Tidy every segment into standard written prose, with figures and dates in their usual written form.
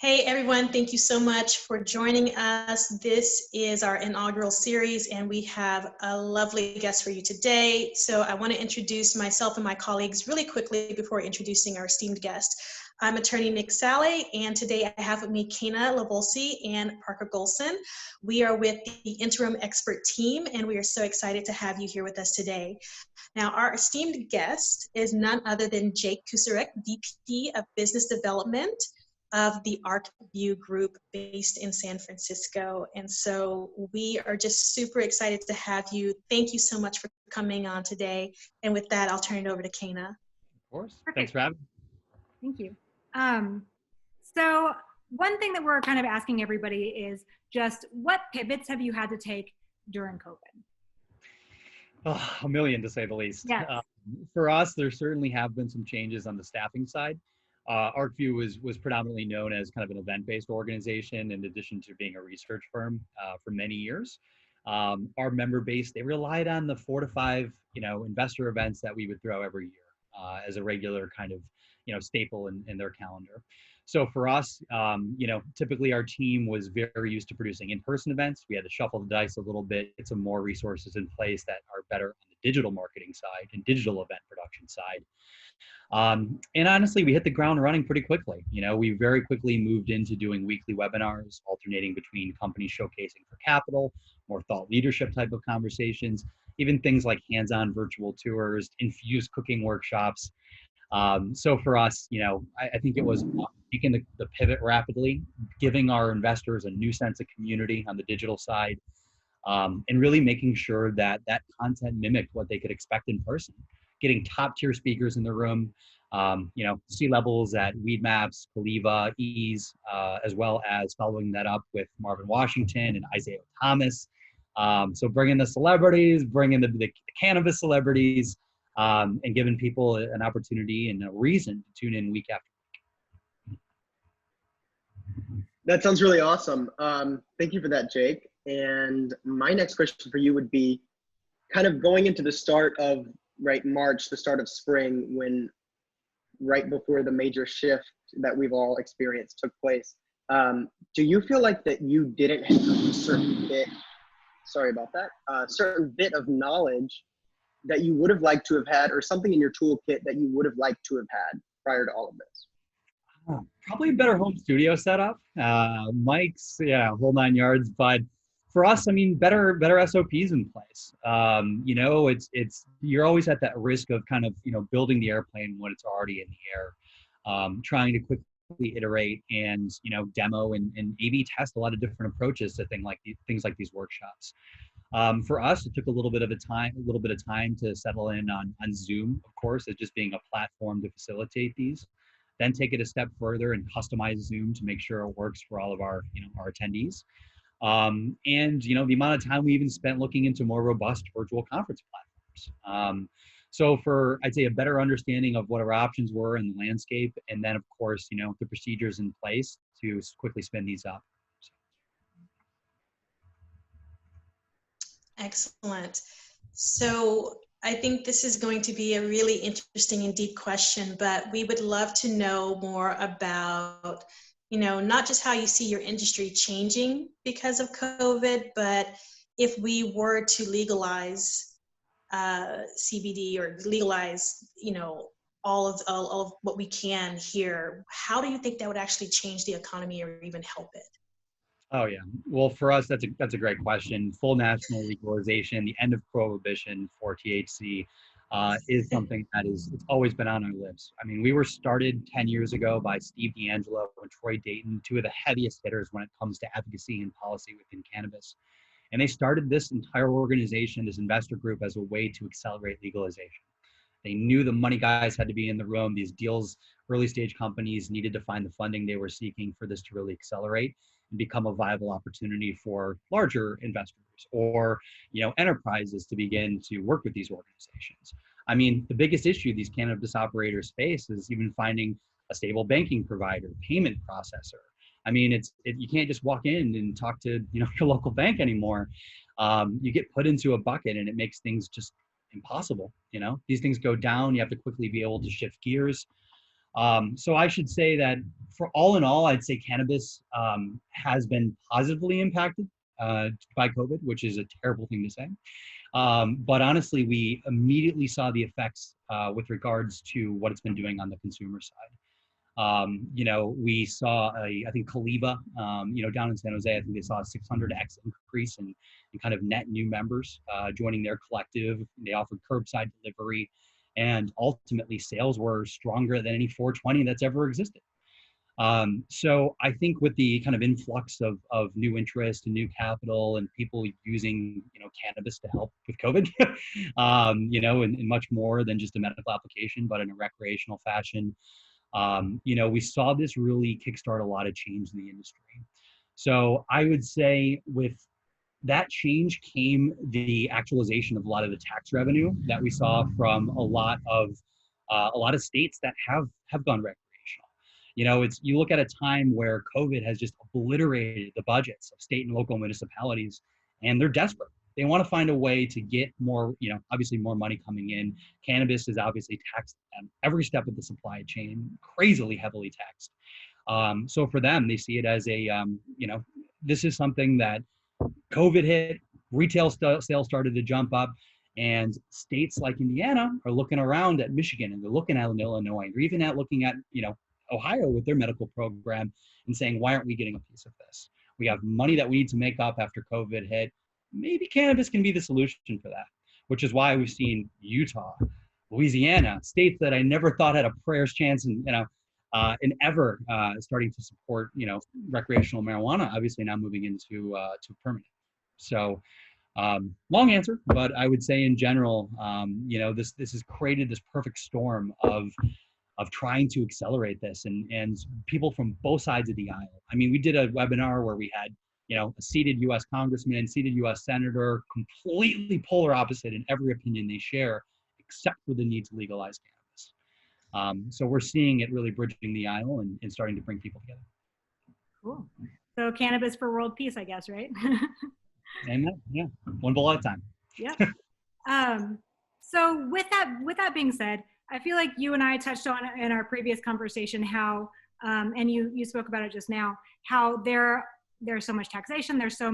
Hey everyone, thank you so much for joining us. This is our inaugural series and we have a lovely guest for you today. So I want to introduce myself and my colleagues really quickly before introducing our esteemed guest. I'm attorney Nick Saleh, and today I have with me Kana Lavolsi and Parker Golson. We are with the Interim Expert Team and we are so excited to have you here with us today. Now, our esteemed guest is none other than Jake Kuczeruk, VP of Business Development of the Arcview group based in San Francisco. And so we are just super excited to have you. Thank you so much for coming on today. And with that, I'll turn it over to Kana. Of course. Perfect. Thanks for having me. Thank you. So one thing that we're kind of asking everybody is just what pivots have you had to take during COVID? Oh, a million to say the least. Yes. For us, there certainly have been some changes on the staffing side. Arcview was predominantly known as kind of an event-based organization in addition to being a research firm for many years. Our member base, they relied on the 4 to 5, investor events that we would throw every year as a regular kind of, staple in their calendar. So for us, typically our team was very used to producing in-person events. We had to shuffle the dice a little bit, get some more resources in place that are better on the digital marketing side and digital event production side. And honestly, we hit the ground running pretty quickly. We very quickly moved into doing weekly webinars, alternating between companies showcasing for capital, more thought leadership type of conversations, even things like hands-on virtual tours, infused cooking workshops. So for us, I think it was taking the pivot rapidly, giving our investors a new sense of community on the digital side, and really making sure that that content mimicked what they could expect in person. Getting top tier speakers in the room, C-levels at Weed Maps, Caliva, Eaze, as well as following that up with Marvin Washington and Isaiah Thomas. So bringing the celebrities, bringing the cannabis celebrities, and giving people an opportunity and a reason to tune in week after week. That sounds really awesome. Thank you for that, Jake. And my next question for you would be kind of going into the start of March, the start of spring, when right before the major shift that we've all experienced took place. Do you feel like that you didn't have a certain bit, certain bit of knowledge that you would have liked to have had, or something in your toolkit that you would have liked to have had prior to all of this? Probably a better home studio setup, mics, whole 9 yards. But for us, better SOPs in place. It's you're always at that risk of kind of building the airplane when it's already in the air, trying to quickly iterate and demo and A/B test a lot of different approaches to things like these workshops. For us, it took a little bit of time to settle in on Zoom, of course, as just being a platform to facilitate these. Then take it a step further and customize Zoom to make sure it works for all of our our attendees. And the amount of time we even spent looking into more robust virtual conference platforms. So for, I'd say, a better understanding of what our options were in the landscape, and then of course, the procedures in place to quickly spin these up. Excellent. So I think this is going to be a really interesting and deep question, but we would love to know more about, not just how you see your industry changing because of COVID, but if we were to legalize CBD or legalize, all of what we can here, how do you think that would actually change the economy or even help it? Oh yeah. Well, for us, that's a great question. Full national legalization, the end of prohibition for THC, is something that it's always been on our lips. We were started 10 years ago by Steve D'Angelo and Troy Dayton, two of the heaviest hitters when it comes to advocacy and policy within cannabis. And they started this entire organization, this investor group, as a way to accelerate legalization. They knew the money guys had to be in the room. These deals, early stage companies needed to find the funding they were seeking for this to really accelerate and become a viable opportunity for larger investors or enterprises to begin to work with these organizations. The biggest issue these cannabis operators face is even finding a stable banking provider, payment processor. You can't just walk in and talk to your local bank anymore. You get put into a bucket and it makes things just impossible. These things go down. You have to quickly be able to shift gears. So I should say that for all in all, I'd say cannabis has been positively impacted by COVID, which is a terrible thing to say. But honestly, we immediately saw the effects with regards to what it's been doing on the consumer side. We saw I think Kaliba, down in San Jose, I think they saw a 600x increase in kind of net new members joining their collective. They offered curbside delivery, and ultimately sales were stronger than any 420 that's ever existed. So I think with the kind of influx of new interest and new capital and people using, cannabis to help with COVID, and much more than just a medical application, but in a recreational fashion, we saw this really kickstart a lot of change in the industry. So I would say with that change came the actualization of a lot of the tax revenue that we saw from a lot of states that have gone recreational. You look at a time where COVID has just obliterated the budgets of state and local municipalities, and they're desperate. They want to find a way to get more, obviously more money coming in. Cannabis is obviously taxed at every step of the supply chain, crazily heavily taxed. So for them, they see it as this is something that COVID hit, retail sales started to jump up, and states like Indiana are looking around at Michigan, and they're looking at Illinois, and they're even looking at, Ohio with their medical program and saying, why aren't we getting a piece of this? We have money that we need to make up after COVID hit. Maybe cannabis can be the solution for that, which is why we've seen Utah, Louisiana, states that I never thought had a prayer's chance in ever starting to support, recreational marijuana, obviously now moving into to permanent. So long answer, but I would say in general, this has created this perfect storm of trying to accelerate this and people from both sides of the aisle. I mean, we did a webinar where we had, a seated U.S. congressman and seated U.S. senator, completely polar opposite in every opinion they share, except for the need to legalize cannabis. So we're seeing it really bridging the aisle and starting to bring people together. Cool. So cannabis for world peace, I guess, right? Amen. Yeah, one bowl at a time. Yep. So with that being said, I feel like you and I touched on in our previous conversation how, and you spoke about it just now, how there's so much taxation, there's so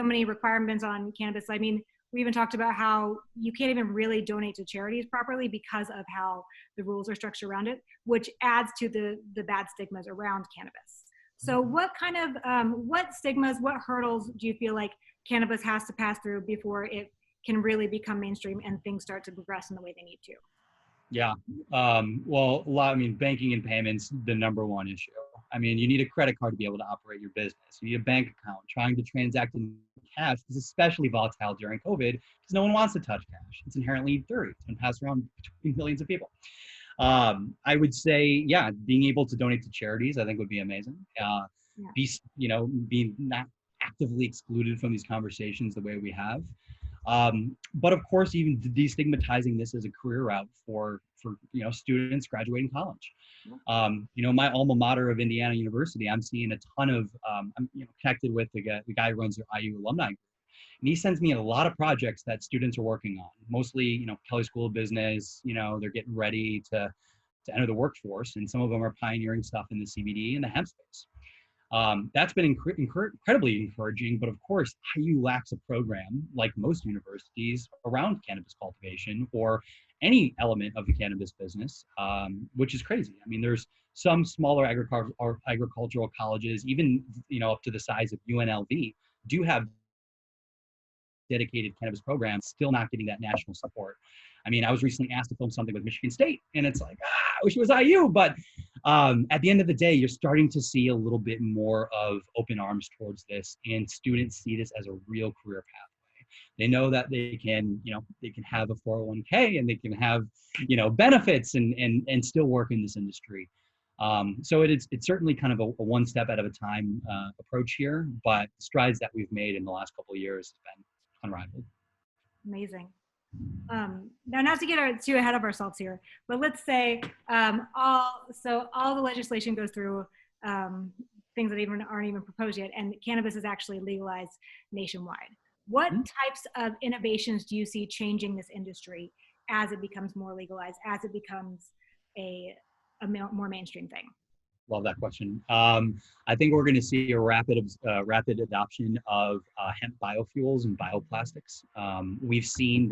many requirements on cannabis. I mean, we even talked about how you can't even really donate to charities properly because of how the rules are structured around it, which adds to the bad stigmas around cannabis. So what kind of, what stigmas, what hurdles do you feel like cannabis has to pass through before it can really become mainstream and things start to progress in the way they need to? Yeah. Well, banking and payments, the number one issue. I mean, you need a credit card to be able to operate your business. You need a bank account. Trying to transact in cash is especially volatile during COVID because no one wants to touch cash. It's inherently dirty. It's been passed around between millions of people. I would say, being able to donate to charities, I think would be amazing. Being not actively excluded from these conversations the way we have. But of course, even destigmatizing this as a career route for students graduating college. My alma mater of Indiana University, I'm seeing a ton of, I'm connected with the guy who runs their IU alumni group. And he sends me a lot of projects that students are working on, mostly, Kelley School of Business, they're getting ready to enter the workforce. And some of them are pioneering stuff in the CBD and the hemp space. That's been incredibly encouraging, but of course, IU lacks a program, like most universities, around cannabis cultivation or any element of the cannabis business, which is crazy. I mean, there's some smaller agricultural colleges, even up to the size of UNLV, do have dedicated cannabis programs, still not getting that national support. I mean, I was recently asked to film something with Michigan State, and it's like, I wish it was IU, but at the end of the day, you're starting to see a little bit more of open arms towards this, and students see this as a real career pathway. They know that they can have a 401k and they can have, benefits and still work in this industry. So it's certainly kind of a one step at a time approach here, but the strides that we've made in the last couple of years has been unrivaled. Amazing. Now, not to get too ahead of ourselves here, but let's say all the legislation goes through, things that aren't even proposed yet, and cannabis is actually legalized nationwide. What types of innovations do you see changing this industry as it becomes more legalized, as it becomes a more mainstream thing? Love that question. I think we're going to see a rapid adoption of hemp biofuels and bioplastics. We've seen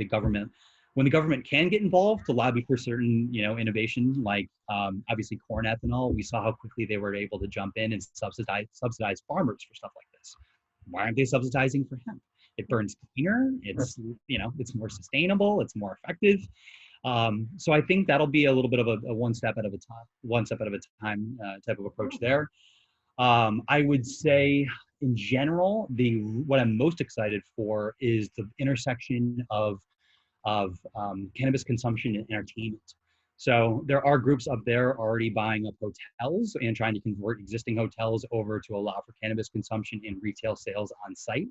when the government can get involved to lobby for certain, innovation, like obviously corn ethanol. We saw how quickly they were able to jump in and subsidize farmers for stuff like this. Why aren't they subsidizing for hemp? It burns cleaner. It's it's more sustainable. It's more effective. So I think that'll be a little bit of a one step at a time type of approach there. I would say in general, what I'm most excited for is the intersection of cannabis consumption and entertainment. So there are groups up there already buying up hotels and trying to convert existing hotels over to allow for cannabis consumption and retail sales on site.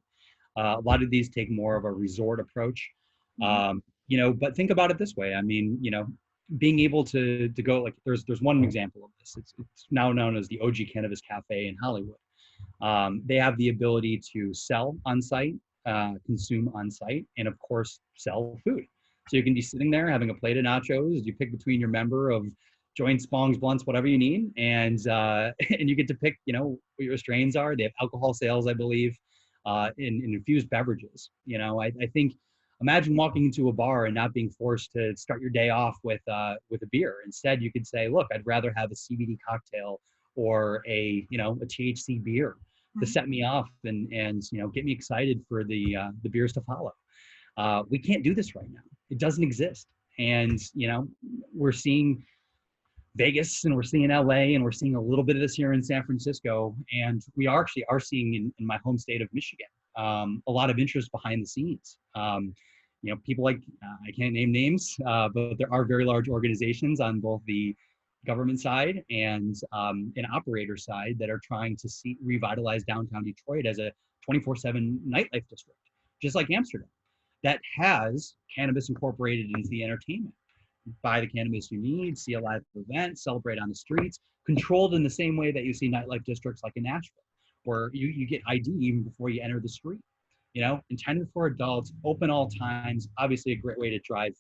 A lot of these take more of a resort approach. But think about it this way. I mean, being able to go, like, there's one example of this. It's now known as the OG Cannabis Cafe in Hollywood. They have the ability to sell on site, consume on site, and of course sell food. So you can be sitting there having a plate of nachos. You pick between your member of joints, bongs, blunts, whatever you need, and and you get to pick, what your strains are. They have alcohol sales, I believe, in infused beverages. I think. Imagine walking into a bar and not being forced to start your day off with a beer. Instead, you could say, "Look, I'd rather have a CBD cocktail or a THC beer to set me off and get me excited for the beers to follow." We can't do this right now. It doesn't exist, and we're seeing Vegas and we're seeing LA and we're seeing a little bit of this here in San Francisco, and we are seeing in my home state of Michigan a lot of interest behind the scenes. People like, I can't name names, but there are very large organizations on both the government side and an operator side that are trying to revitalize downtown Detroit as a 24/7 nightlife district, just like Amsterdam, that has cannabis incorporated into the entertainment. Buy the cannabis you need, see a live event, celebrate on the streets, controlled in the same way that you see nightlife districts like in Nashville, where you get ID even before you enter the street. Intended for adults, open all times, obviously a great way to drive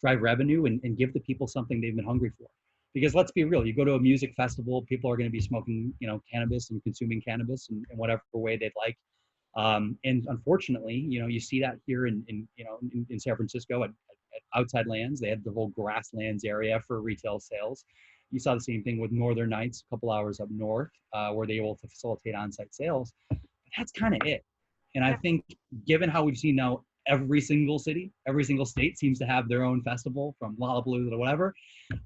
revenue and give the people something they've been hungry for. Because let's be real, you go to a music festival, people are going to be smoking, cannabis and consuming cannabis in whatever way they'd like. And unfortunately, you see that here in San Francisco at Outside Lands. They had the whole grasslands area for retail sales. You saw the same thing with Northern Nights a couple hours up north, where they were able to facilitate on-site sales. But that's kind of it. And I think given how we've seen now every single city, every single state seems to have their own festival, from Lollapalooza to whatever,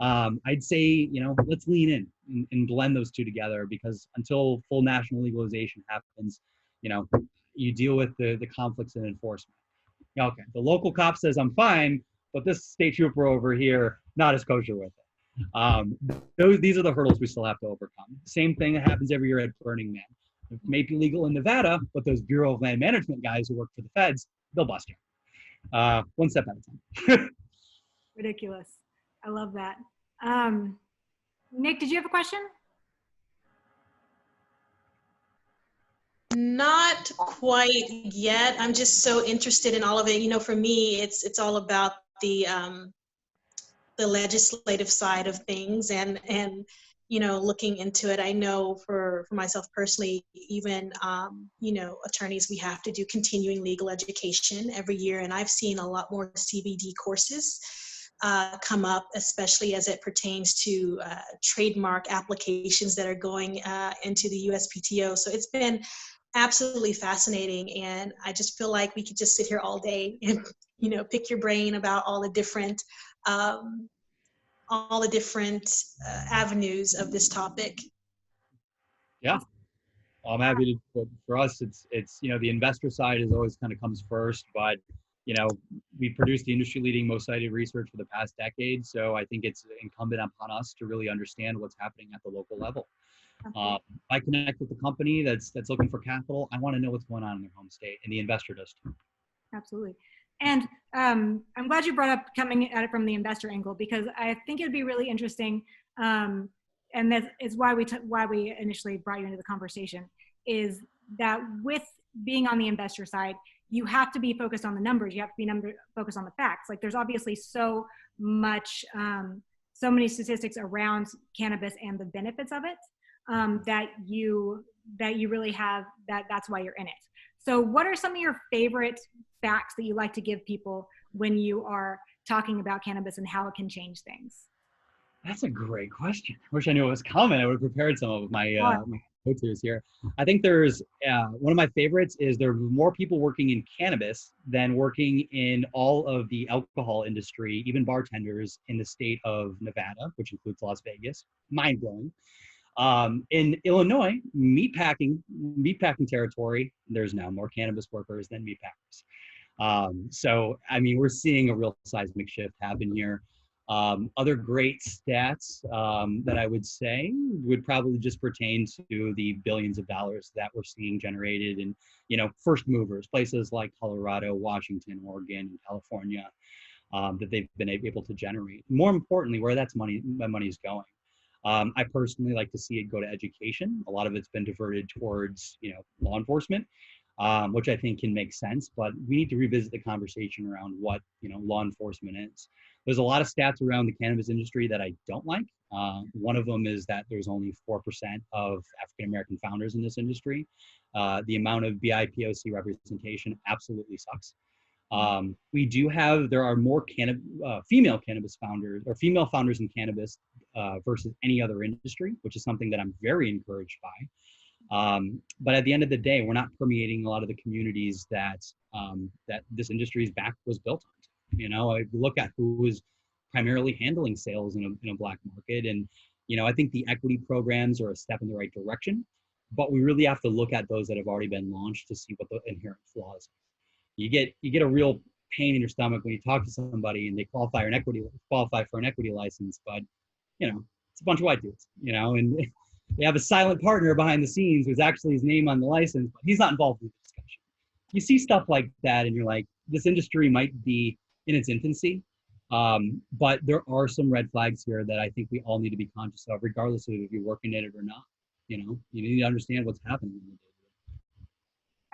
I'd say, let's lean in and blend those two together, because until full national legalization happens, you deal with the conflicts in enforcement. Okay, the local cop says I'm fine, but this state trooper over here, not as kosher with it. These are the hurdles we still have to overcome. Same thing that happens every year at Burning Man. It may be legal in Nevada, but those Bureau of Land Management guys who work for the feds, they'll bust you. One step at a time. Ridiculous. I love that. Nick, did you have a question? Not quite yet. I'm just so interested in all of it. For me, it's all about the legislative side of things and looking into it. I know for myself personally, even attorneys, we have to do continuing legal education every year, and I've seen a lot more CBD courses come up, especially as it pertains to trademark applications that are going into the USPTO. So it's been absolutely fascinating, and I just feel like we could just sit here all day and pick your brain about all the different avenues of this topic. Yeah, well, I'm happy to. For us, it's the investor side is always kind of comes first, but we produced the industry-leading most cited research for the past decade, so I think it's incumbent upon us to really understand what's happening at the local level. If I connect with the company that's looking for capital, I want to know what's going on in their home state, and the investor does too. Absolutely. And I'm glad you brought up coming at it from the investor angle, because I think it'd be really interesting, and that is why we initially brought you into the conversation, is that with being on the investor side, you have to be focused on the numbers. You have to be focused on the facts. Like, there's obviously so much so many statistics around cannabis and the benefits of it, that you really have, that's why you're in it. So what are some of your favorite facts that you like to give people when you are talking about cannabis and how it can change things? That's a great question. I wish I knew it was coming. I would have prepared some of my, my go-tos here. I think there's one of my favorites is there are more people working in cannabis than working in all of the alcohol industry, even bartenders in the state of Nevada, which includes Las Vegas. Mind blowing. In Illinois, meatpacking territory, there's now more cannabis workers than meatpackers. So, I mean, we're seeing a real seismic shift happen here. Other great stats that I would say would probably just pertain to the billions of dollars that we're seeing generated in, first movers, places like Colorado, Washington, Oregon, and California, that they've been able to generate. More importantly, where that money is going. I personally like to see it go to education. A lot of it's been diverted towards, law enforcement, which I think can make sense, but we need to revisit the conversation around what, law enforcement is. There's a lot of stats around the cannabis industry that I don't like. One of them is that there's only 4% of African-American founders in this industry. The amount of BIPOC representation absolutely sucks. There are more female cannabis founders or female founders in cannabis versus any other industry, which is something that I'm very encouraged by. But at the end of the day, we're not permeating a lot of the communities that this industry's back was built on. I look at who is primarily handling sales in a black market, and I think the equity programs are a step in the right direction, but we really have to look at those that have already been launched to see what the inherent flaws are. You get a real pain in your stomach when you talk to somebody and they qualify for an equity license, but it's a bunch of white dudes, and they have a silent partner behind the scenes who's actually his name on the license, but he's not involved in the discussion. You see stuff like that and you're like, this industry might be in its infancy, but there are some red flags here that I think we all need to be conscious of, regardless of if you're working in it or not. You need to understand what's happening.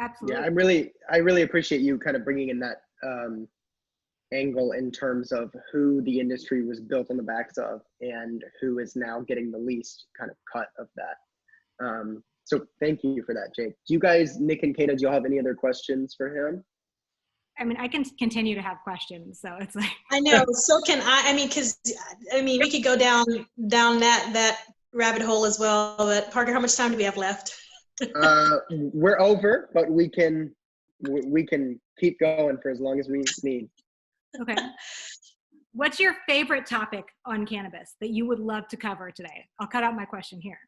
Absolutely. Yeah, I really appreciate you kind of bringing in that angle in terms of who the industry was built on the backs of and who is now getting the least kind of cut of that. So thank you for that, Jake. Do you guys, Nick and Kata, do you all have any other questions for him? I mean, I can continue to have questions, so it's like. I know, so can I. I mean, we could go down that rabbit hole as well. But Parker, how much time do we have left? We're over, but we can keep going for as long as we need. Okay. What's your favorite topic on cannabis that you would love to cover today? I'll cut out my question here.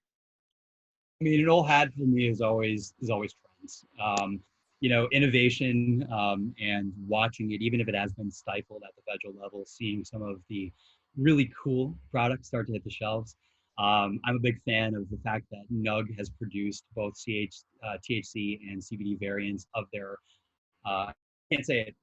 I mean, an old hat for me is always trends. Innovation and watching it, even if it has been stifled at the federal level, seeing some of the really cool products start to hit the shelves. I'm a big fan of the fact that Nug has produced both THC and CBD variants of their, I can't say it,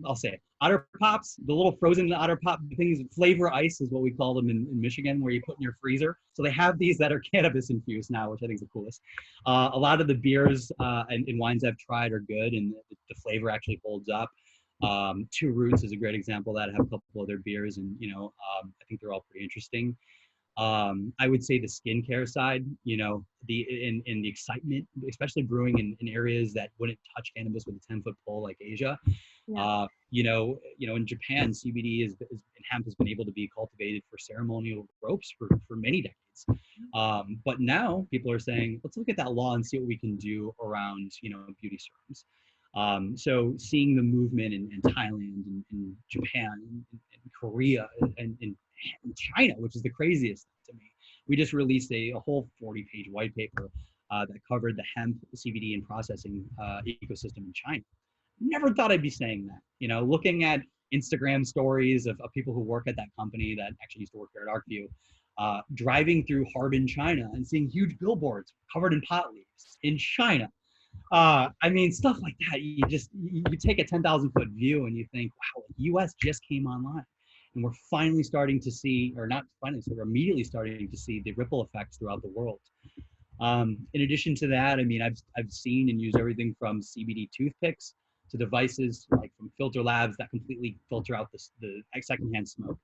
I'll say it, Otter Pops, the little frozen Otter Pop things, flavor ice is what we call them in Michigan, where you put in your freezer. So they have these that are cannabis infused now, which I think is the coolest. A lot of the beers and wines I've tried are good, and the flavor actually holds up. Two Roots is a great example of that. I have a couple other beers, and I think they're all pretty interesting. I would say the skincare side, the excitement, especially brewing in areas that wouldn't touch cannabis with a 10-foot pole like Asia. Yeah. In Japan, CBD and hemp has been able to be cultivated for ceremonial ropes for many decades. But now people are saying, let's look at that law and see what we can do around, beauty serums. So seeing the movement in Thailand and Japan and Korea and China, which is the craziest to me. We just released a whole 40-page white paper that covered the hemp, CBD, and processing ecosystem in China. Never thought I'd be saying that. Looking at Instagram stories of people who work at that company that actually used to work here at Arcview, driving through Harbin, China, and seeing huge billboards covered in pot leaves in China. Stuff like that. You take a 10,000-foot view and you think, wow, the U.S. just came online. And we're finally starting to see, or not finally, so we're immediately starting to see the ripple effects throughout the world. In addition to that, I've seen and used everything from CBD toothpicks to devices like from filter labs that completely filter out the secondhand smoke.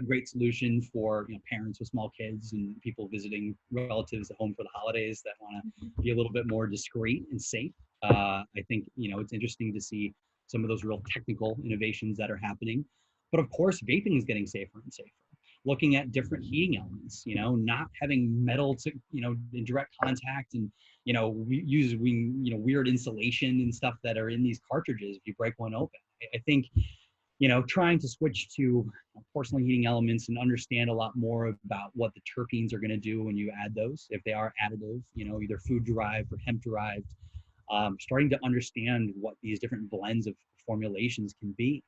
great solution for parents with small kids and people visiting relatives at home for the holidays that want to be a little bit more discreet and safe. I think it's interesting to see some of those real technical innovations that are happening. But of course, vaping is getting safer and safer. Looking at different heating elements, not having metal to, in direct contact, and we use weird insulation and stuff that are in these cartridges if you break one open. I think trying to switch to porcelain heating elements and understand a lot more about what the terpenes are going to do when you add those, if they are additive, either food derived or hemp derived, starting to understand what these different blends of formulations can be.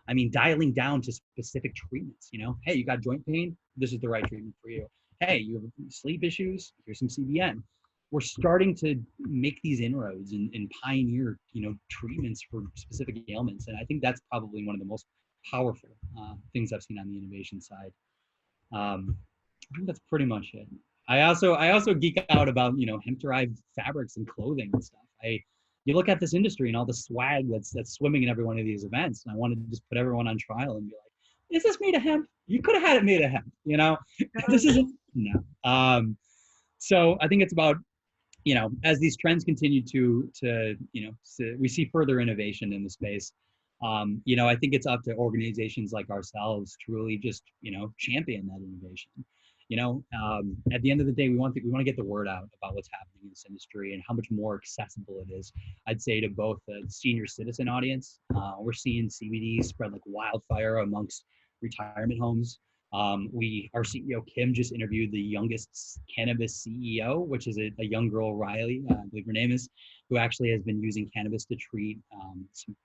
I mean, dialing down to specific treatments, hey, you got joint pain, this is the right treatment for you. Hey, you have sleep issues, here's some CBN. We're starting to make these inroads and pioneer, treatments for specific ailments. And I think that's probably one of the most powerful things I've seen on the innovation side. I think that's pretty much it. I also geek out about, hemp-derived fabrics and clothing and stuff. You look at this industry and all the swag that's swimming in every one of these events, and I wanted to just put everyone on trial and be like, is this made of hemp? You could have had it made of hemp, This isn't, no. So I think it's about, as these trends continue to we see further innovation in the space. I think it's up to organizations like ourselves to really just, champion that innovation. At the end of the day, we want to get the word out about what's happening in this industry and how much more accessible it is. I'd say to both the senior citizen audience, we're seeing CBD spread like wildfire amongst retirement homes. Our CEO Kim just interviewed the youngest cannabis CEO, which is a young girl, Riley, I believe her name is, who actually has been using cannabis to treat some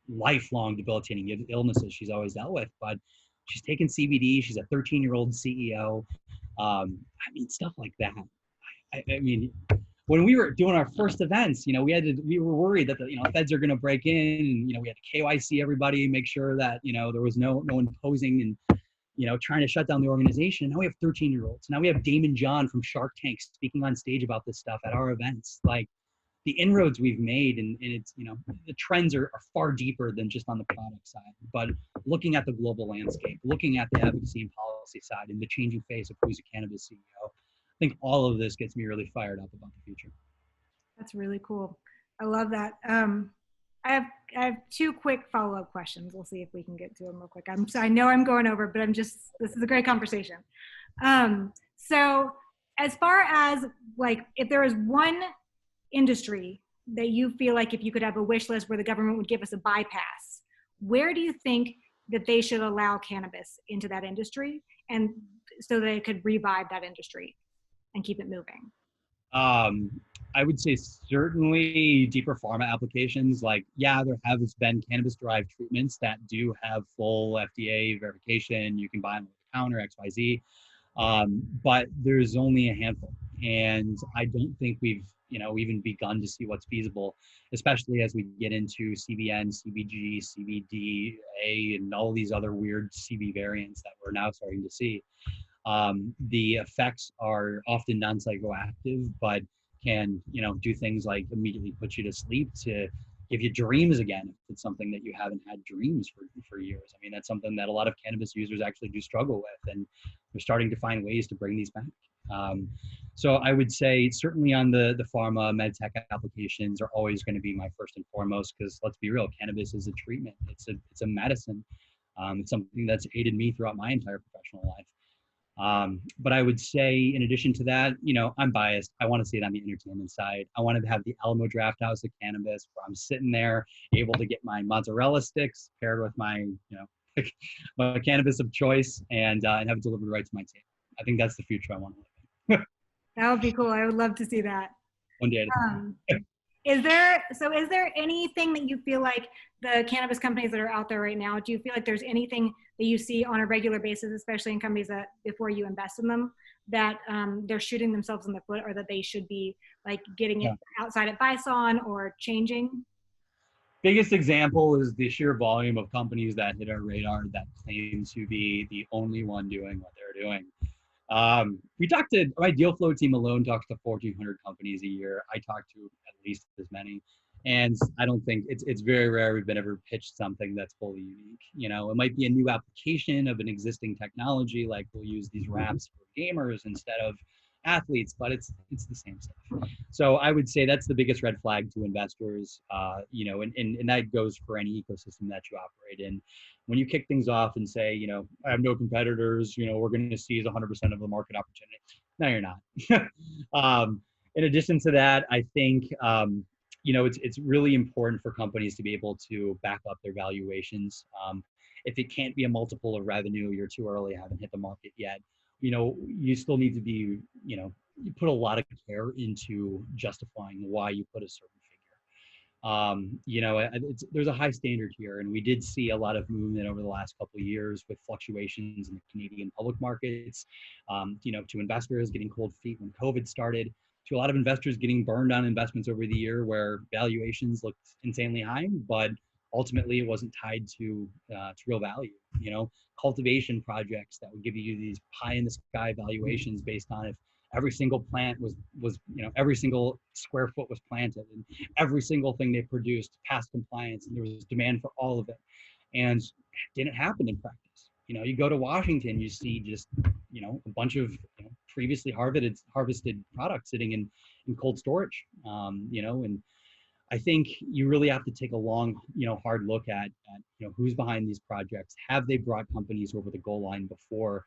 lifelong debilitating illnesses she's always dealt with. But she's taken CBD. She's a 13-year-old CEO. I mean, stuff like that. I mean, when we were doing our first events, we were worried that the feds are going to break in, and we had to KYC everybody, make sure that there was no one posing and trying to shut down the organization. Now we have 13-year-olds. Now we have Damon John from Shark Tank speaking on stage about this stuff at our events. Like, the inroads we've made, and it's, the trends are far deeper than just on the product side, but looking at the global landscape, looking at the advocacy and policy side and the changing face of who's a cannabis CEO, I think all of this gets me really fired up about the future. That's really cool. I love that. I have two quick follow-up questions. We'll see if we can get to them real quick. I know I'm going over, but this is a great conversation. So as far as like, if there is one industry that you feel like if you could have a wish list where the government would give us a bypass, where do you think that they should allow cannabis into that industry, and so that it could revive that industry and keep it moving? I would say certainly deeper pharma applications. Like, yeah, there have been cannabis-derived treatments that do have full FDA verification. You can buy them over the counter, XYZ. But there's only a handful. And I don't think we've, even begun to see what's feasible, especially as we get into CBN, CBG, CBDA, and all these other weird CB variants that we're now starting to see. The effects are often non-psychoactive, but can, do things like immediately put you to sleep, to give you dreams again, if it's something that you haven't had dreams for years. I mean, that's something that a lot of cannabis users actually do struggle with, and they're starting to find ways to bring these back. So I would say certainly on the pharma med tech applications are always going to be my first and foremost, because let's be real, cannabis is a treatment. It's a medicine. It's something that's aided me throughout my entire professional life. But I would say, in addition to that, I'm biased. I want to see it on the entertainment side. I wanted to have the Alamo Draft House of cannabis, where I'm sitting there able to get my mozzarella sticks paired with my, my cannabis of choice, and have it delivered right to my table. I think that's the future I want to live in. That would be cool. I would love to see that. One day. Is there anything that you feel like the cannabis companies that are out there right now, do you feel like there's anything that you see on a regular basis, especially in companies that before you invest in them, that they're shooting themselves in the foot, or that they should be like getting it outside advice on or changing? Biggest example is the sheer volume of companies that hit our radar that claim to be the only one doing what they're doing. My deal flow team alone talks to 1,400 companies a year. I talk to at least as many. And I don't think it's very rare we've been ever pitched something that's fully unique. You know, it might be a new application of an existing technology, like we'll use these wraps for gamers instead of athletes, but it's the same stuff. So I would say that's the biggest red flag to investors, you know, and that goes for any ecosystem that you operate in. When you kick things off and say, you know, I have no competitors, you know, we're going to seize 100% of the market opportunity. No, you're not. In addition to that, I think, you know, it's really important for companies to be able to back up their valuations. If it can't be a multiple of revenue, you're too early, haven't hit the market yet. You know, you still need to be, you know, you put a lot of care into justifying why you put a certain figure. You know, there's a high standard here, and we did see a lot of movement over the last couple of years with fluctuations in the Canadian public markets, you know, to investors getting cold feet when COVID started, to a lot of investors getting burned on investments over the year where valuations looked insanely high, but ultimately it wasn't tied to real value. You know, cultivation projects that would give you these pie in the sky valuations based on if every single plant was, you know, every single square foot was planted and every single thing they produced passed compliance and there was demand for all of it. And it didn't happen in practice. You know, you go to Washington, you see just, you know, a bunch of, you know, previously harvested products sitting in cold storage, you know, and I think you really have to take a long, you know, hard look at you know, who's behind these projects. Have they brought companies over the goal line before?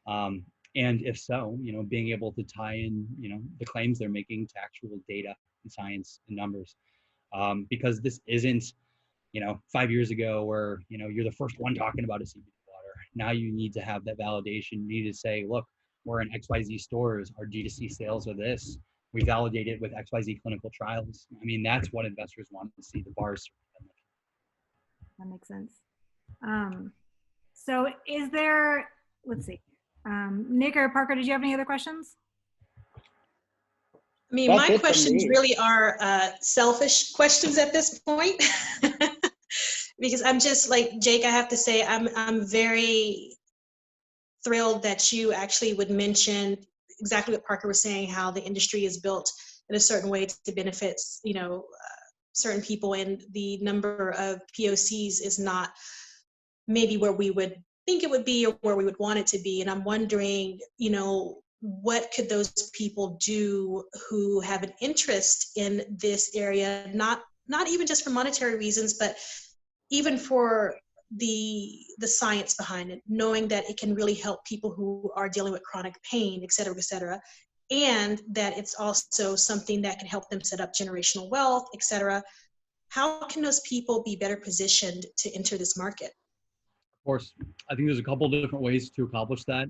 And if so, you know, being able to tie in, you know, the claims they're making to actual data and science and numbers, because this isn't, you know, 5 years ago where, you know, you're the first one talking about a CBD water. Now you need to have that validation. You need to say, look, we're in XYZ stores. Our D2C sales are this. We validate it with XYZ clinical trials. I mean, that's what investors want to see. The bars. That makes sense. So is there, let's see, Nick or Parker, did you have any other questions? I mean, my questions really are selfish questions at this point. Because I'm just like, Jake, I have to say, I'm very thrilled that you actually would mention exactly what Parker was saying, how the industry is built in a certain way to benefit, you know, certain people, and the number of POCs is not maybe where we would think it would be or where we would want it to be. And I'm wondering, you know, what could those people do who have an interest in this area, not even just for monetary reasons, but even for the science behind it, knowing that it can really help people who are dealing with chronic pain, et cetera, and that it's also something that can help them set up generational wealth, et cetera. How can those people be better positioned to enter this market? Of course, I think there's a couple of different ways to accomplish that.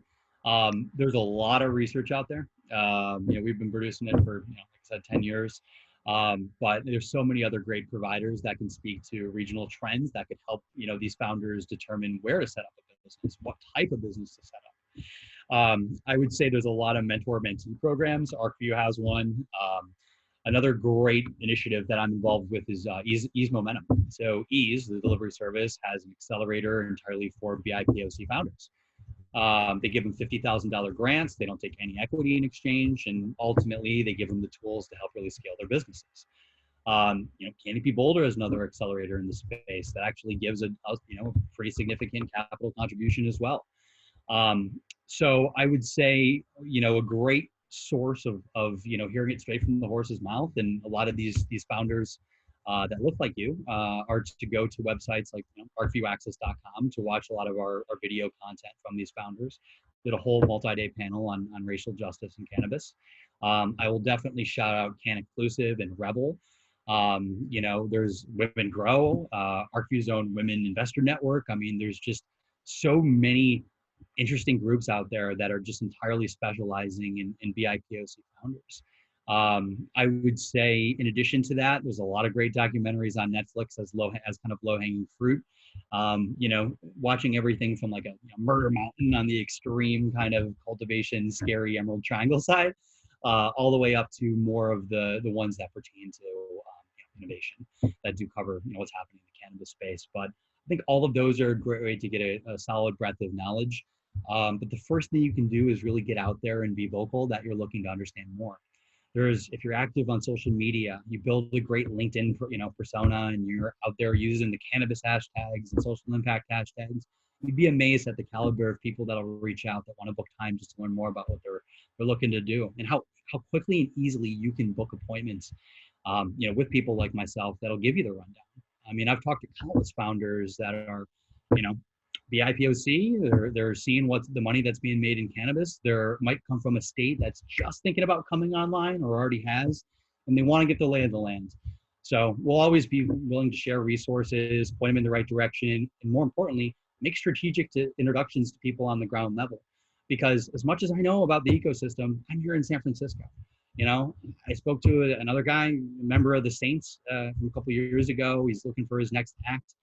There's a lot of research out there. You know, we've been producing it for, you know, like I said, 10 years. But there's so many other great providers that can speak to regional trends that could help, you know, these founders determine where to set up a business, what type of business to set up. I would say there's a lot of mentor-mentee programs. Arcview has one. Another great initiative that I'm involved with is Eaze Momentum. So Eaze, the delivery service, has an accelerator entirely for BIPOC founders. They give them $50,000 grants. They don't take any equity in exchange, and ultimately they give them the tools to help really scale their businesses. You know, Canopy Boulder is another accelerator in the space that actually gives a you know, pretty significant capital contribution as well. So I would say, you know, a great source of you know, hearing it straight from the horse's mouth, and a lot of these founders that look like you are to go to websites like, you know, arcviewaccess.com to watch a lot of our video content from these founders. Did a whole multi-day panel on racial justice and cannabis. I will definitely shout out Can Inclusive and Rebel. You know, there's Women Grow, Arcview's own Women Investor Network. I mean, there's just so many interesting groups out there that are just entirely specializing in BIPOC founders. I would say, in addition to that, there's a lot of great documentaries on Netflix as kind of low-hanging fruit. You know, watching everything from like a, you know, Murder Mountain on the extreme kind of cultivation, scary Emerald Triangle side, all the way up to more of the ones that pertain to you know, innovation that do cover, you know, what's happening in the cannabis space. But I think all of those are a great way to get a solid breadth of knowledge. But the first thing you can do is really get out there and be vocal that you're looking to understand more. if you're active on social media, you build a great LinkedIn, persona, and you're out there using the cannabis hashtags and social impact hashtags, you'd be amazed at the caliber of people that'll reach out that want to book time just to learn more about what they're looking to do, and how quickly and easily you can book appointments, with people like myself that'll give you the rundown. I mean, I've talked to countless founders that are, BIPOC, they're seeing what's the money that's being made in cannabis. There might come from a state that's just thinking about coming online or already has, and they want to get the lay of the land. So we'll always be willing to share resources, point them in the right direction, and more importantly, make strategic introductions to people on the ground level. Because as much as I know about the ecosystem, I'm here in San Francisco. I spoke to another guy, a member of the Saints from a couple of years ago. He's looking for his next act.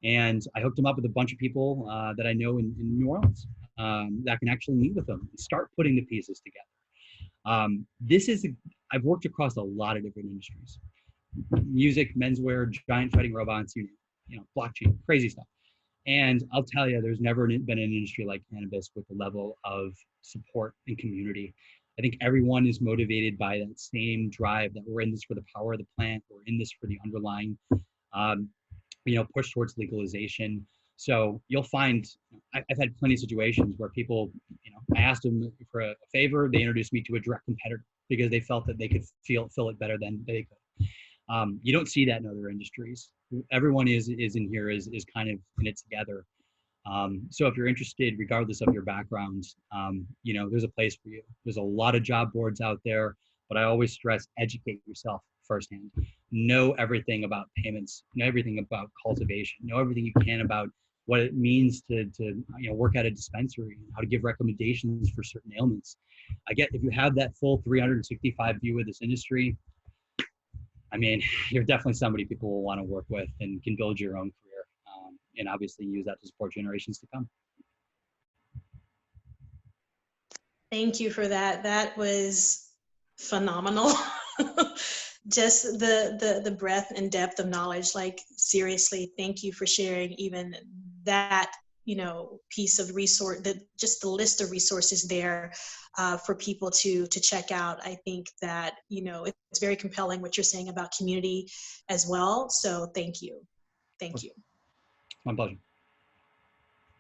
And I hooked him up with a bunch of people that I know in New Orleans that can actually meet with them and start putting the pieces together. I've worked across a lot of different industries: music, menswear, giant fighting robots, blockchain, crazy stuff. And I'll tell you, there's never been an industry like cannabis with the level of support and community. I think everyone is motivated by that same drive that we're in this for the power of the plant, we're in this for the underlying push towards legalization. So you'll find, I've had plenty of situations where people, I asked them for a favor, they introduced me to a direct competitor because they felt that they could fill it better than they could. You don't see that in other industries. Everyone is in here is kind of in it together. So if you're interested, regardless of your background, there's a place for you. There's a lot of job boards out there, but I always stress, educate yourself firsthand. Know everything about payments, know everything about cultivation, know everything you can about what it means to work at a dispensary, how to give recommendations for certain ailments. If you have that full 365 view of this industry, I mean, you're definitely somebody people will want to work with and can build your own career, and obviously use that to support generations to come. Thank you for that. That was phenomenal. Just the breadth and depth of knowledge. Like, seriously, thank you for sharing even that, piece of resource, just the list of resources there for people to check out. I think that, it's very compelling what you're saying about community as well. So thank you. Thank you. My pleasure.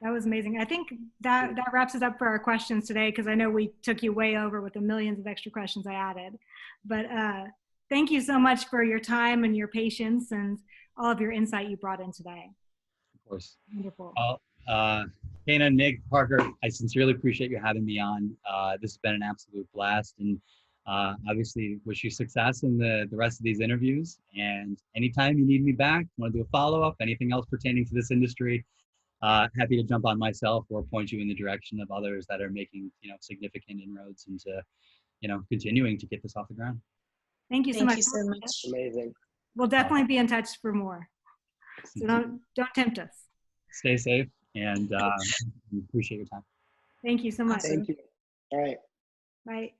That was amazing. I think that wraps us up for our questions today, because I know we took you way over with the millions of extra questions I added. But thank you so much for your time and your patience and all of your insight you brought in today. Of course. Wonderful. Dana, Nick, Parker, I sincerely appreciate you having me on. This has been an absolute blast, and obviously wish you success in the rest of these interviews. And anytime you need me back, want to do a follow-up, anything else pertaining to this industry, happy to jump on myself or point you in the direction of others that are making, significant inroads into, continuing to get this off the ground. Thank you so Thank much. you so much. Amazing. We'll definitely be in touch for more. So don't tempt us. Stay safe, and appreciate your time. Thank you so much. Awesome. Thank you. All right. Bye.